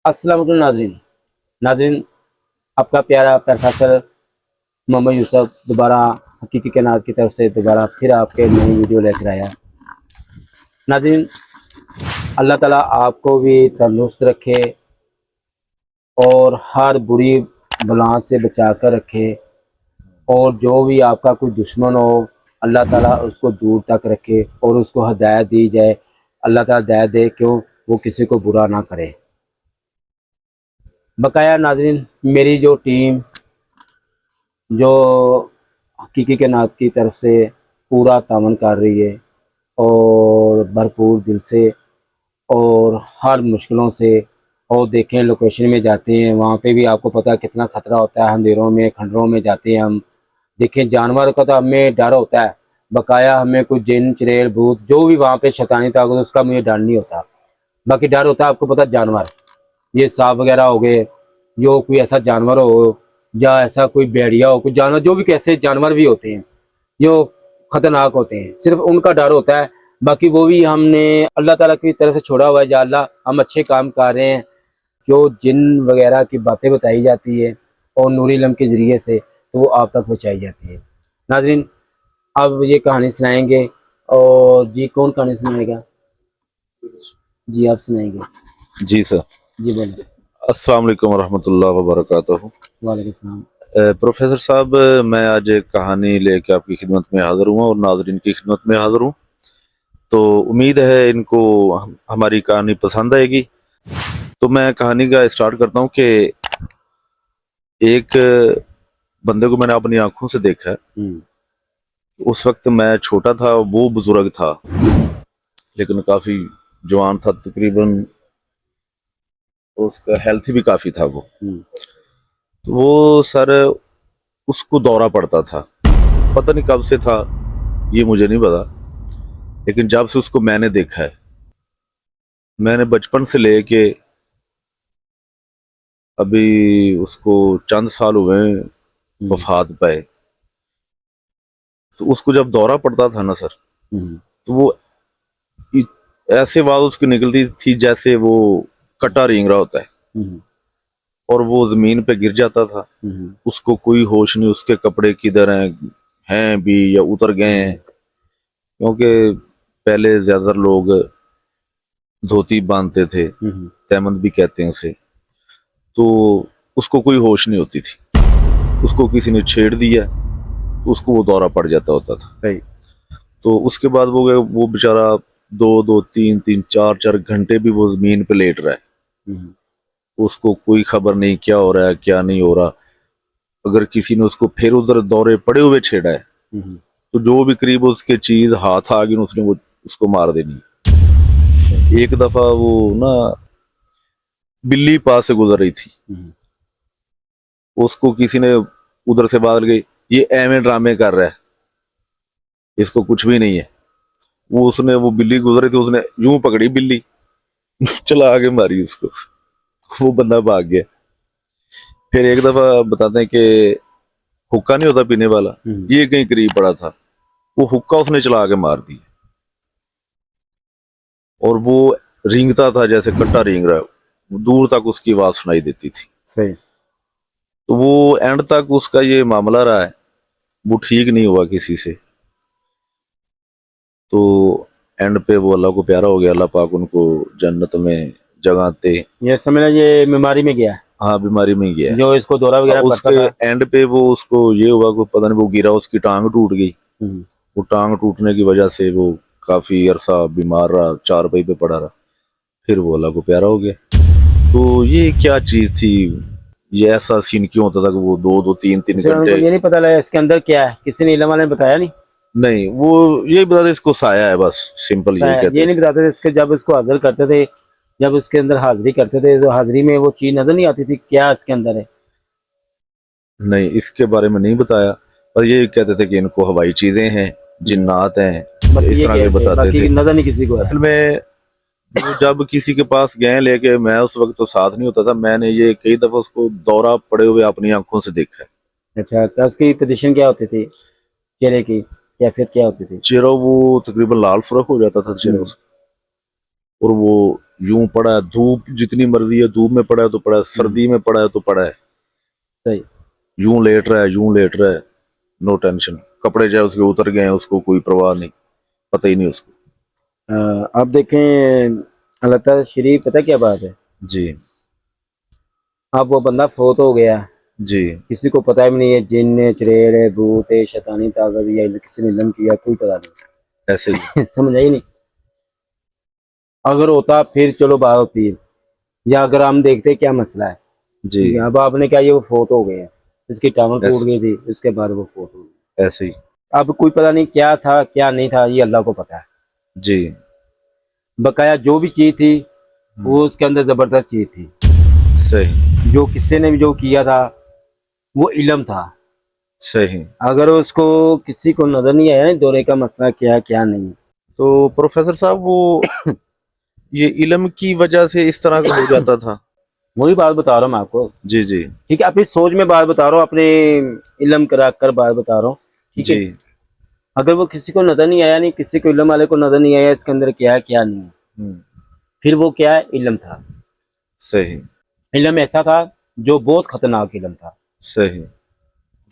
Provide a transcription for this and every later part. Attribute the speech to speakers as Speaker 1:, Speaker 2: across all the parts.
Speaker 1: अस्सलाम वालेकुम नाज़रीन। नाज़रीन, आपका प्यारा प्रोफेसर मोहम्मद यूसुफ दोबारा हकीकी कायनात की तरफ से दोबारा फिर आपके नई वीडियो लेकर आया। नाज़रीन, अल्लाह ताला आपको भी तंदुरुस्त रखे और हर बुरी बला से बचा कर रखे, और जो भी आपका कोई दुश्मन हो अल्लाह ताला उसको दूर तक रखे और उसको हदायत दी जाए। अल्लाह ताला हदायत दे क्यों वो किसी को बुरा ना करे। बकाया नाज़रीन, मेरी जो टीम जो हकीकी कायनात की तरफ से पूरा तावन कर रही है और भरपूर दिल से और हर मुश्किलों से, और देखें लोकेशन में जाते हैं वहाँ पे भी आपको पता है कितना ख़तरा होता है। अंधेरों में खंडरों में जाते हैं हम, देखें जानवर का तो हमें डर होता है, बकाया हमें कोई जिन चुड़ैल भूत जो भी वहाँ पे शैतानी ताकत उसका मुझे डर नहीं होता। बाकी डर होता है आपको पता जानवर, ये सांप वगैरह हो गए, जो कोई ऐसा जानवर हो या ऐसा कोई भेड़िया हो, कोई जानवर जो भी कैसे जानवर भी होते हैं जो ख़तरनाक होते हैं, सिर्फ उनका डर होता है। बाकी वो भी हमने अल्लाह ताला की तरफ से छोड़ा हुआ है। या अल्लाह हम अच्छे काम कर रहे हैं, जो जिन वगैरह की बातें बताई जाती है और नूरी इल्म के ज़रिए से तो वो आप तक पहुँचाई जाती है। नाज़रीन, अब ये कहानी सुनाएंगे, और जी कौन कहानी सुनाएगा? जी आप सुनाएंगे।
Speaker 2: जी सर।
Speaker 1: जी बोलें।
Speaker 2: अस्सलाम वालेकुम रहमतुल्लाह व बरकातहू।
Speaker 1: वालेकुम सलाम।
Speaker 2: प्रोफेसर साहब, मैं आज एक कहानी लेके आपकी खिदमत में हाज़िर हुआ और नाज़रीन की खिदमत में हाज़िर हूँ। तो उम्मीद है इनको हमारी कहानी पसंद आएगी। तो मैं कहानी का स्टार्ट करता हूँ कि एक बंदे को मैंने अपनी आंखों से देखा है। उस वक्त मैं छोटा था, वो बुजुर्ग था लेकिन काफ़ी जवान था, तकरीबन उसका हेल्थ भी काफ़ी था। वो सर उसको दौरा पड़ता था, पता नहीं कब से था, ये मुझे नहीं पता, लेकिन जब से उसको मैंने देखा है, मैंने बचपन से लेके अभी उसको चंद साल हुए वफात पाए, तो उसको जब दौरा पड़ता था ना सर, तो वो ऐसे आवाज उसकी निकलती थी जैसे वो कट्टा रेंग रहा होता है, और वो जमीन पे गिर जाता था। उसको कोई होश नहीं, उसके कपड़े किधर हैं भी या उतर गए हैं, क्योंकि पहले ज्यादातर लोग धोती बांधते थे, तहमद भी कहते हैं उसे। तो उसको कोई होश नहीं होती थी, उसको किसी ने छेड़ दिया तो उसको वो दौरा पड़ जाता होता था।
Speaker 1: सही।
Speaker 2: तो उसके बाद वो बेचारा 2-2, 3-3, 4-4 घंटे भी वो जमीन पे लेट रहा है, उसको कोई खबर नहीं क्या हो रहा है क्या नहीं हो रहा। अगर किसी ने उसको फिर उधर दौरे पड़े हुए छेड़ा है तो जो भी करीब उसके चीज हाथ आ गई उसने वो उसको मार देनी। एक दफा वो ना बिल्ली पास से गुजर रही थी, उसको किसी ने उधर से बादल गई, ये एवं ड्रामे कर रहा है, इसको कुछ भी नहीं है। वो बिल्ली गुजर रही थी, उसने यूं पकड़ी बिल्ली चला आगे मारी उसको, वो बंदा भाग गया। फिर एक दफा बताते हैं कि हुक्का नहीं होता पीने वाला, ये कहीं करीब पड़ा था, वो हुक्का उसने चला के मार दिया, और वो रेंगता था जैसे कट्टा रेंग रहा है, दूर तक उसकी आवाज सुनाई देती थी।
Speaker 1: सही।
Speaker 2: तो वो एंड तक उसका ये मामला रहा है, वो ठीक नहीं हुआ किसी से। तो एंड पे वो अल्लाह को प्यारा हो गया, अल्लाह पाक उनको जन्नत में जगह दे।
Speaker 1: ये समझ ये बीमारी में गया,
Speaker 2: हाँ बीमारी में गया
Speaker 1: जो इसको दौरा वगैरह
Speaker 2: उसके
Speaker 1: पड़ता था।
Speaker 2: एंड पे वो उसको ये हुआ कि पता नहीं वो गिरा, उसकी टांग टूट गई। वो टांग टूटने की वजह से वो काफी अरसा बीमार रहा, चारपाई पे पड़ा रहा, फिर वो अल्लाह को प्यारा हो गया। तो ये क्या चीज थी, ये ऐसा सीन क्यों होता था कि वो 2-2, 3-3 घंटे?
Speaker 1: ये नहीं पता लगा इसके अंदर क्या है, किसी ने इल्म वाले ने बताया नहीं।
Speaker 2: नहीं, वो यही बताते इसको साया है, बस सिंपल ये कहते
Speaker 1: ये नहीं बताते थे इसके, जब इसको हाजिर करते थे, जब उसके अंदर हाजिरी करते थे तो हाजिरी में वो चीज नजर नहीं आती थी क्या इसके अंदर है।
Speaker 2: नहीं, इसके बारे में नहीं बताया, पर ये कहते थे कि इनको हवाई चीजें हैं, जिन्नात हैं,
Speaker 1: बस
Speaker 2: इस
Speaker 1: ये
Speaker 2: तरह के बताते थे।
Speaker 1: नजर नहीं किसी को।
Speaker 2: असल में वो जब किसी के पास गए लेके, मैं उस वक्त तो साथ नहीं होता था, मैंने ये कई दफा उसको दौरा पड़े हुए अपनी आंखों से देखा है।
Speaker 1: अच्छा, तो उसकी पोजीशन क्या होती थी चेहरे की, या फिर क्या होती थी?
Speaker 2: चेहरा वो तकरीबन लाल सुर्ख हो जाता था चेहरा उसका, और वो यूं पड़ा है, धूप जितनी मर्जी है, धूप में पड़ा है तो पड़ा है, सर्दी में पड़ा है तो पड़ा है,
Speaker 1: सही।
Speaker 2: यूं लेट रहा है, नो टेंशन, कपड़े चाहे उसके उतर गए हैं, उसको कोई परवाह नहीं, पता ही नहीं उसको।
Speaker 1: आप देखें अल्लाह ताला शरीफ, पता क्या बात है,
Speaker 2: जी
Speaker 1: अब वो बंदा फोत हो गया,
Speaker 2: जी
Speaker 1: किसी को पता भी नहीं है, जिन चुड़ैल है, भूत है, शैतानी ताकत या किसी ने इल्म किया, कोई पता नहीं।
Speaker 2: ऐसे ही।
Speaker 1: समझ आई नहीं। अगर होता फिर चलो बात होती है, या अगर हम देखते क्या मसला है।
Speaker 2: जी
Speaker 1: अब आपने क्या, ये वो फोत हो गए हैं, इसकी टांगों टूट गई थी, उसके बाद वो फोत हो गई।
Speaker 2: ऐसे ही।
Speaker 1: अब कोई पता नहीं क्या था क्या नहीं था, ये अल्लाह को पता है।
Speaker 2: जी
Speaker 1: बकाया जो भी चीज थी वो उसके अंदर जबरदस्त चीज थी।
Speaker 2: सही
Speaker 1: जो किसी ने भी जो किया था वो इल्म था।
Speaker 2: सही।
Speaker 1: अगर उसको किसी को नजर नहीं आया ना दौरे का मसला क्या क्या नहीं,
Speaker 2: तो प्रोफेसर साहब वो ये इल्म की वजह से इस तरह का हो जाता था।
Speaker 1: वही बात बता रहा हूँ मैं आपको।
Speaker 2: जी जी
Speaker 1: ठीक है, अपनी सोच में बात बता रहा हूँ, अपने इल्म करा कर बात बता रहा हूँ। ठीक है,
Speaker 2: जी
Speaker 1: अगर वो किसी को नजर नहीं आया, नहीं किसी को इल्म वाले को नजर नहीं आया इसके अंदर क्या है क्या नहीं है,
Speaker 2: हम्म,
Speaker 1: फिर वो क्या है, इल्म था।
Speaker 2: सही
Speaker 1: इल्म ऐसा था जो बहुत खतरनाक इल्म था।
Speaker 2: सही।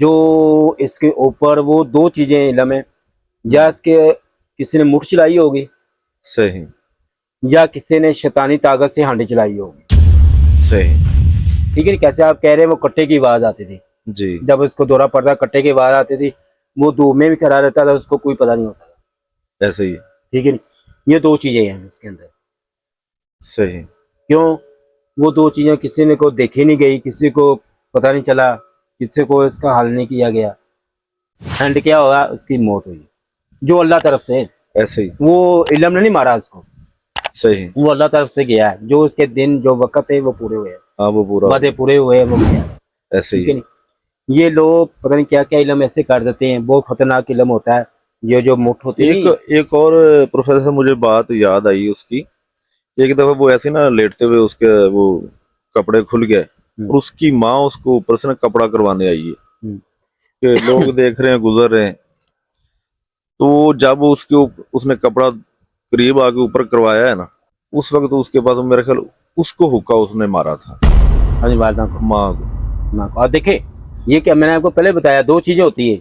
Speaker 1: जो इसके ऊपर वो दो चीजें इल्म है, या इसके किसी ने मुठ चलाई होगी,
Speaker 2: सही
Speaker 1: या किसी ने शैतानी ताकत से हांडी चलाई होगी।
Speaker 2: सही।
Speaker 1: ठीक है, कैसे आप कह रहे हैं, वो कट्टे की आवाज आती थी
Speaker 2: जी
Speaker 1: जब उसको दौरा पड़ता, कट्टे की आवाज आती थी, वो धूप में भी खड़ा रहता था, उसको कोई पता नहीं होता था।
Speaker 2: ऐसे ही।
Speaker 1: ठीक है, ये दो चीजें हैं इसके अंदर।
Speaker 2: सही।
Speaker 1: क्यों, वो दो चीजें किसी ने को देखी नहीं गई, किसी को पता नहीं चला, किसी को इसका हल नहीं किया गया, एंड क्या होगा, उसकी मौत हुई जो अल्लाह तरफ से।
Speaker 2: ऐसे ही।
Speaker 1: वो इल्म ने नहीं मारा उसको,
Speaker 2: सही।
Speaker 1: वो अल्लाह तरफ से गया है, जो उसके दिन जो वक्त है वो पूरे हुए हैं,
Speaker 2: हाँ वो पूरा
Speaker 1: वादे पूरे हुए हैं, वो गया।
Speaker 2: ऐसे
Speaker 1: ठीक है
Speaker 2: ही।
Speaker 1: नहीं, ये लोग पता नहीं क्या क्या इल्म ऐसे कर देते हैं, बहुत खतरनाक इल्म होता है। ये जो मुठ होती
Speaker 2: एक
Speaker 1: नहीं,
Speaker 2: एक और प्रोफेसर मुझे बात याद आई उसकी। एक दफा वो ऐसे ना लेटते हुए उसके वो कपड़े खुल गए और उसकी माँ उसको ऊपर से ना कपड़ा करवाने आई है कि लोग देख रहे हैं, गुजर रहे हैं। तो जब उसने कपड़ा करीब आके ऊपर करवाया है ना, उस वक्त उसके बाद मेरे ख्याल उसको हुक्का उसने मारा था,
Speaker 1: अपनी वालदा को,
Speaker 2: माँ को।
Speaker 1: माँ को। और देखे, ये क्या मैंने आपको पहले बताया, दो चीजें होती है,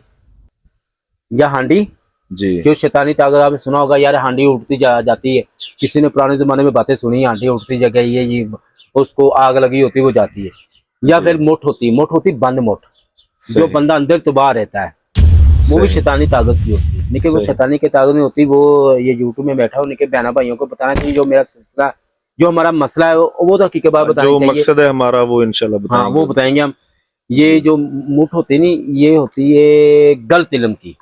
Speaker 1: या हांडी,
Speaker 2: जी
Speaker 1: जो शैतानी ताकत, आपने सुना होगा यार हांडी उठती जाती है, किसी ने पुराने जमाने में बातें सुनी, हांडी उठती जगह ये उसको आग लगी होती वो जाती है। या फिर मुठ होती बंद मुठ, जो बंदा अंदर तुबा रहता है, वो भी शैतानी ताकत की होती है। लेकिन वो शैतानी की ताकत नहीं होती, वो ये यूट्यूब में बैठा होने के बहना भाइयों को बताना चाहिए, जो मेरा सिलसिला, जो हमारा मसला है वो तो हकीकत बात बतानी
Speaker 2: जो
Speaker 1: चाहिए।
Speaker 2: मकसद है हमारा वो इंशाल्लाह
Speaker 1: हाँ
Speaker 2: बताएंगे।
Speaker 1: वो बताएंगे हम। ये जो मुठ होती नहीं, ये होती है गलत इल्म की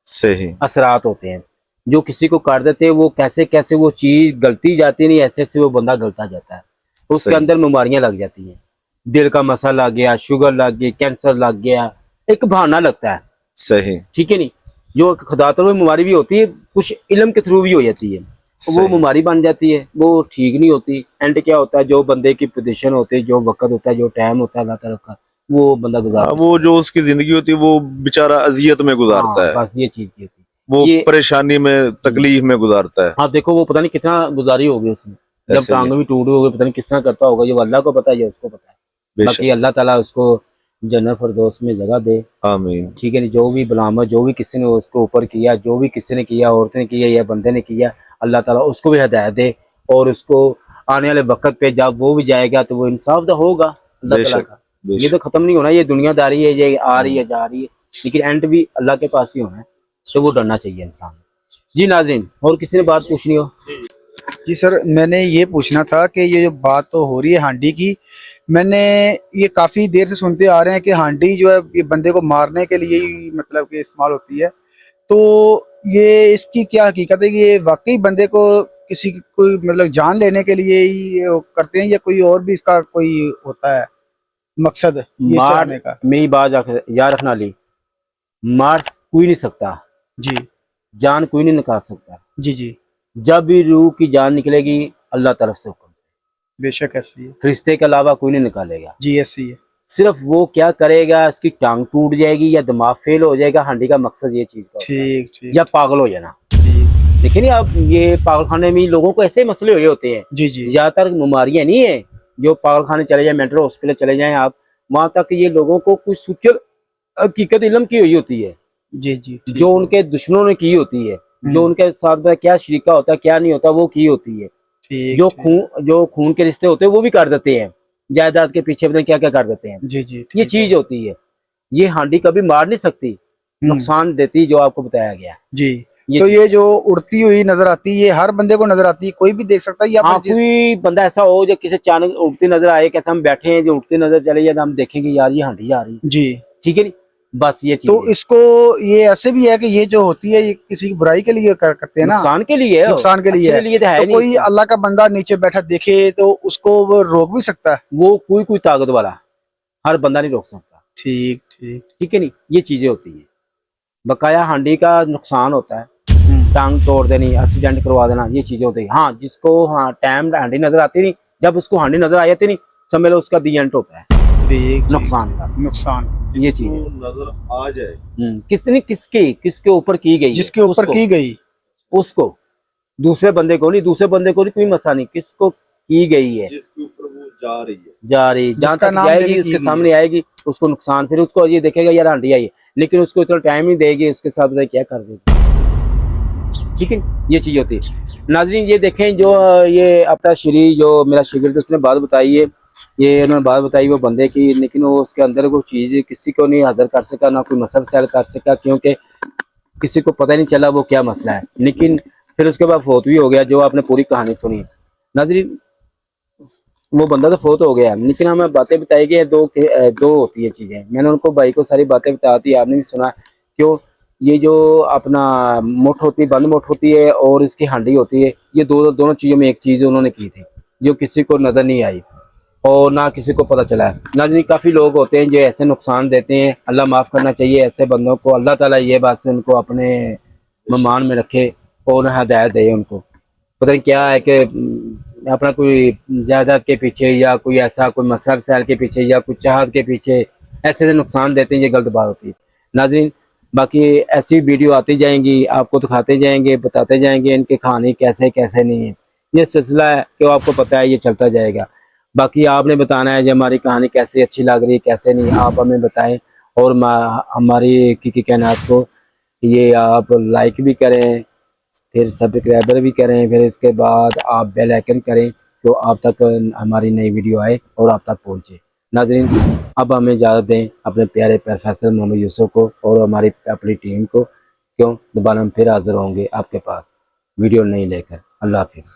Speaker 2: सही।
Speaker 1: असरात होते हैं, जो किसी को कर देते हैं, वो कैसे कैसे वो चीज गलती जाती नहीं, ऐसे ऐसे वो बंदा गलता जाता है, उसके
Speaker 2: सही।
Speaker 1: अंदर बीमारियां लग जाती हैं, दिल का मसला लग गया, शुगर लग गई, कैंसर लग गया, एक बहाना लगता है।
Speaker 2: सही।
Speaker 1: ठीक है नहीं, जो खुदातर हुई बीमारी भी होती है, कुछ इल्म के थ्रू भी हो जाती है, वो बीमारी बन जाती है, वो ठीक नहीं होती। एंड क्या होता है, जो बंदे की पोजीशन होती है, जो वक्त होता है, जो टाइम होता है अल्लाह ताला का, वो बंदा गुजार,
Speaker 2: वो जो उसकी जिंदगी होती है वो बेचारा अजियत में गुजारता है,
Speaker 1: बस ये चीज की होती है,
Speaker 2: वो
Speaker 1: ये
Speaker 2: परेशानी में तकलीफ में गुजारता है।
Speaker 1: आप देखो, वो पता नहीं कितना गुजारी होगी उसने, जब
Speaker 2: ऐसे ही है।
Speaker 1: टांग भी टूटी होगी, पता नहीं किस तरह करता होगा, ये अल्लाह को पता है, ये उसको पता है।
Speaker 2: बेशक।
Speaker 1: बाकी अल्लाह ताला उसको जन्नत फिरदौस में जगह दे।
Speaker 2: आमीन।
Speaker 1: ठीक है नहीं, जो भी बलामत, जो भी किसी ने उसको ऊपर किया, जो भी किसी ने किया, औरत ने किया या बंदे ने किया, अल्लाह ताला उसको भी हिदायत दे, और उसको आने वाले वक्त पे जब वो भी जाएगा तो वो इंसाफ तो होगा अल्लाह ताला
Speaker 2: बेशक
Speaker 1: का। ये तो खत्म नहीं होना, ये दुनियादारी है, ये आ रही है जा रही है, लेकिन एंड भी अल्लाह के पास ही होना है, तो वो डरना चाहिए इंसान। जी नाज़रीन, और किसी ने बात पूछनी हो?
Speaker 3: जी सर, मैंने ये पूछना था कि ये जो बात तो हो रही है हांडी की, मैंने ये काफ़ी देर से सुनते आ रहे हैं कि हांडी जो है ये बंदे को मारने के लिए ही मतलब कि इस्तेमाल होती है। तो ये इसकी क्या हकीकत है कि ये वाकई बंदे को किसी की कोई मतलब जान लेने के लिए ही वो करते हैं, या कोई और भी इसका कोई होता है मकसद ये चलाने का?
Speaker 1: मेरी बात याद रखना ली, मार कोई नहीं सकता,
Speaker 3: जी
Speaker 1: जान कोई नहीं निकाल सकता।
Speaker 3: जी जी,
Speaker 1: जब भी रूह की जान निकलेगी अल्लाह तरफ से हुक्म से,
Speaker 3: बेशक ऐसी है।
Speaker 1: फरिश्ते के अलावा कोई नहीं निकालेगा।
Speaker 3: जी ऐसी है।
Speaker 1: सिर्फ वो क्या करेगा, इसकी टांग टूट जाएगी या दिमाग फेल हो जाएगा, हांडी का मकसद ये चीज का होता है।
Speaker 3: ठीक ठीक
Speaker 1: या पागल हो जाना।
Speaker 3: ठीक।
Speaker 1: دیکھیں نہیں آپ یہ پاگل خانے میں لوگوں کو ایسے مسئلے ہوئے ہوتے ہیں.
Speaker 3: جی جی
Speaker 1: زیادہ تر بیماریاں نہیں ہیں جو پاگل خانے چلے جائیں, مینٹل ہاسپٹل چلے جائیں آپ, وہاں تک یہ لوگوں کو کوئی سچل حقیقت علم کی ہوئی ہوتی ہے
Speaker 3: جی جی ٹھیک
Speaker 1: جو ان کے دشمنوں نے کی ہوتی ہے, جو ان کے ساتھ میں کیا شریکہ ہوتا ہے کیا نہیں ہوتا وہ کی ہوتی ہے.
Speaker 3: ٹھیک
Speaker 1: جو خون کے رشتے ہوتے ہیں وہ بھی کر دیتے ہیں, جائیداد کے پیچھے پتہ نہیں کیا کیا کر دیتے ہیں.
Speaker 3: جی جی
Speaker 1: یہ چیز ہوتی ہے. یہ ہانڈی کبھی مار نہیں سکتی, نقصان دیتی جو آپ کو بتایا گیا.
Speaker 3: جی. تو یہ جو اڑتی ہوئی نظر آتی ہے یہ ہر بندے کو نظر آتی ہے, کوئی بھی دیکھ سکتا ہے, یا
Speaker 1: ہاں کوئی بندہ ایسا ہو جو کسی اچانک اڑتی نظر آئے, کیسے ہم بیٹھے ہیں جو اڑتی نظر چلے جائے ہم دیکھیں گے یار یہ ہانڈی آ رہی ہے,
Speaker 3: جی.
Speaker 1: ٹھیک ہے نہیں, بس یہ چیز
Speaker 3: تو اس کو یہ ایسے بھی ہے کہ یہ جو ہوتی ہے یہ کسی کی برائی کے لیے کرتے ہیں نا,
Speaker 1: نقصان کے لیے,
Speaker 3: نقصان کے لیے ہے.
Speaker 1: تو ہے
Speaker 3: تو
Speaker 1: نہیں.
Speaker 3: کوئی اللہ کا بندہ نیچے بیٹھا دیکھے تو اس کو وہ روک بھی سکتا ہے.
Speaker 1: وہ کوئی طاقت والا ہر بندہ نہیں روک سکتا.
Speaker 3: ٹھیک ٹھیک.
Speaker 1: ٹھیک ہے نہیں, یہ چیزیں ہوتی ہیں. بقایا ہانڈی کا نقصان ہوتا ہے, ٹانگ توڑ دینی, ایکسیڈنٹ کروا دینا, یہ چیزیں ہوتی ہیں. ہاں جس کو ٹائم ہانڈی نظر آتی نہیں, جب اس کو ہانڈی نظر آ جاتی نہیں سمجھ لو اس کا دی اینڈ ہوتا ہے, نقصان کا.
Speaker 3: نقصان
Speaker 1: یہ چیز
Speaker 2: نظر آ جائے
Speaker 1: کس کے اوپر کی گئی,
Speaker 3: جس کے اوپر کی گئی
Speaker 1: اس کو, دوسرے بندے کو نہیں, کوئی مسئلہ نہیں, کس کو کی گئی ہے,
Speaker 2: جس کے اوپر وہ جا رہی ہے,
Speaker 1: جہاں تک جائے گی اس کے سامنے آئے گی اس کو نقصان, پھر اس کو یہ دیکھے گا یار ہانڈی آئی ہے, لیکن اس کو اتنا ٹائم نہیں دے گی, اس کے ساتھ کیا کر دے گی. ٹھیک ہے, یہ چیز ہوتی ہے. ناظرین یہ دیکھیں جو یہ اپنا شری جو میرا شاگرد اس نے بات بتائی ہے, یہ انہوں نے بات بتائی وہ بندے کی, لیکن وہ اس کے اندر کوئی چیز کسی کو نہیں حاضر کر سکا, نہ کوئی مسئلہ سیل کر سکا, کیونکہ کسی کو پتہ نہیں چلا وہ کیا مسئلہ ہے. لیکن پھر اس کے بعد فوت بھی ہو گیا, جو آپ نے پوری کہانی سنی. ناظرین وہ بندہ تو فوت ہو گیا, لیکن ہمیں باتیں بتائی گئی دو ہوتی ہیں چیزیں. میں نے ان کو بھائی کو ساری باتیں بتاتی, آپ نے بھی سنا. کیوں یہ جو اپنا مٹھ ہوتی ہے, بند مٹھ ہوتی ہے, اور اس کی ہانڈی ہوتی ہے, یہ دونوں چیزوں میں ایک چیز انہوں نے کی تھی جو کسی کو نظر نہیں آئی اور نہ کسی کو پتہ چلا ہے. ناظرین کافی لوگ ہوتے ہیں جو ایسے نقصان دیتے ہیں, اللہ معاف کرنا چاہیے ایسے بندوں کو. اللہ تعالیٰ یہ بات سے ان کو اپنے ممان میں رکھے اور ہدایت دے ان کو. پتہ نہیں کیا ہے کہ اپنا کوئی جائیداد کے پیچھے یا کوئی ایسا کوئی مسئلہ سیل کے پیچھے یا کوئی چاہت کے پیچھے ایسے نقصان دیتے ہیں, یہ غلط بات ہوتی ہے. ناظرین باقی ایسی ویڈیو آتی جائیں گی, آپ کو دکھاتے جائیں گے, بتاتے جائیں گے ان کے کھانے کیسے نہیں ہے. یہ سلسلہ ہے کہ آپ کو پتہ ہے یہ چلتا جائے گا. باقی آپ نے بتانا ہے جو ہماری کہانی کیسے اچھی لگ رہی ہے کیسے نہیں, آپ ہمیں بتائیں. اور ہماری کی کائنات کو یہ آپ لائک بھی کریں, پھر سبسکرائبر بھی کریں, پھر اس کے بعد آپ بیل آئیکن کریں تو آپ تک ہماری نئی ویڈیو آئے اور آپ تک پہنچے. ناظرین اب ہمیں اجازت دیں اپنے پیارے پروفیسر محمد یوسف کو اور ہماری اپنی ٹیم کو, کیوں دوبارہ ہم پھر حاضر ہوں گے آپ کے پاس ویڈیو نہیں لے کر. اللہ حافظ.